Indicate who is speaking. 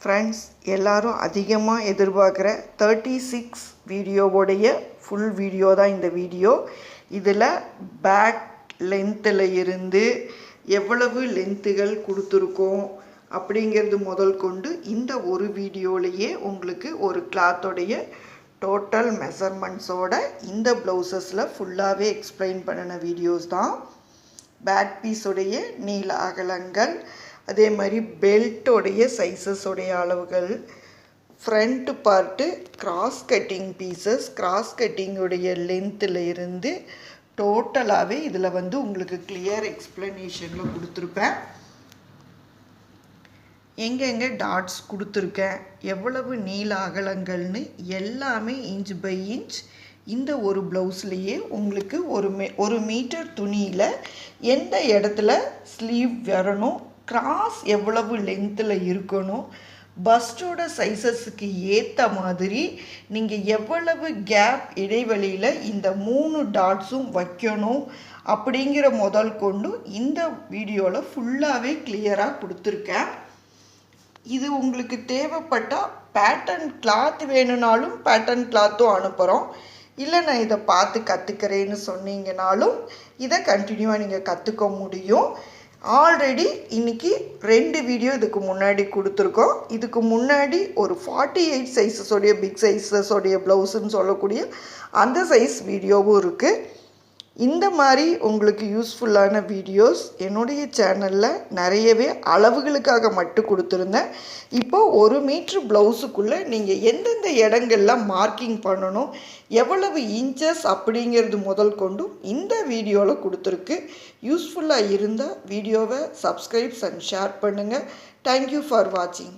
Speaker 1: Friends, எல்லாரும் அதிகமாக எதிர்பார்க்குற 36 வீடியோவோடைய ஃபுல் வீடியோ தான் இந்த வீடியோ. இதில் பேக் லென்த்தில் இருந்து எவ்வளவு லென்த்துகள் கொடுத்துருக்கோம் அப்படிங்கிறது முதல் கொண்டு இந்த ஒரு வீடியோலையே உங்களுக்கு ஒரு கிளாத்தோடைய டோட்டல் மெஷர்மெண்ட்ஸோட இந்த ப்ளவுசஸில் ஃபுல்லாகவே எக்ஸ்பிளைன் பண்ணின வீடியோஸ் தான். பேக் பீஸோடைய நீள அகலங்கள், அதே மாதிரி பெல்ட்டோடைய சைஸஸோடைய அளவுகள், front part cross cutting pieces, cross கட்டிங்குடைய லென்த்தில் இருந்து டோட்டலாகவே இதில் உங்களுக்கு கிளியர் எக்ஸ்ப்ளனேஷனில் கொடுத்துருப்பேன். எங்கெங்கே டாட்ஸ் கொடுத்துருக்கேன், எவ்வளவு நீள அகலங்கள்னு எல்லாமே இன்ச் பை இன்ச் இந்த ஒரு ப்ளவுஸ்லேயே உங்களுக்கு ஒரு மீட்டர் துணியில் எந்த இடத்துல ஸ்லீவ் வரணும், கிராஸ் எவ்வளவு லென்த்தில் இருக்கணும், பஸ்டோட சைஸஸுக்கு ஏற்ற மாதிரி நீங்கள் எவ்வளவு கேப் இடைவெளியில் இந்த 3 டாட்ஸும் வைக்கணும் அப்படிங்கிற முதல் கொண்டு இந்த வீடியோவில் ஃபுல்லாகவே கிளியராக கொடுத்துருக்கேன். இது உங்களுக்கு தேவைப்பட்டால் பேட்டர்ன் கிளாத் வேணும்னாலும் பேட்டர்ன் கிளாத்தும் அனுப்புகிறோம். இல்லை நான் இதை பார்த்து கற்றுக்கிறேன்னு சொன்னீங்கனாலும் இதை கண்டினியூவாக நீங்கள் கற்றுக்க முடியும். ஆல்ரெடி இன்றைக்கி 2 வீடியோ இதுக்கு முன்னாடி கொடுத்துருக்கோம். இதுக்கு முன்னாடி ஒரு 48 சைஸஸோடைய பிக் சைஸஸோடைய ப்ளவுஸுன்னு சொல்லக்கூடிய அந்த சைஸ் வீடியோவும் இருக்குது. இந்த மாதிரி உங்களுக்கு யூஸ்ஃபுல்லான வீடியோஸ் என்னுடைய சேனலில் நிறையவே அளவுகளுக்காக மட்டும் கொடுத்துருந்தேன். இப்போது 1 மீட்ரு ப்ளவுஸுக்குள்ளே நீங்கள் எந்தெந்த இடங்களில் மார்க்கிங் பண்ணணும், எவ்வளவு இன்ச்சஸ் அப்படிங்கிறது முதல் கொண்டும் இந்த வீடியோவில் கொடுத்துருக்கு. யூஸ்ஃபுல்லாக இருந்தால் வீடியோவை சப்ஸ்கிரைப்ஸ் அண்ட் ஷேர் பண்ணுங்கள். தேங்க்யூ ஃபார் வாட்சிங்.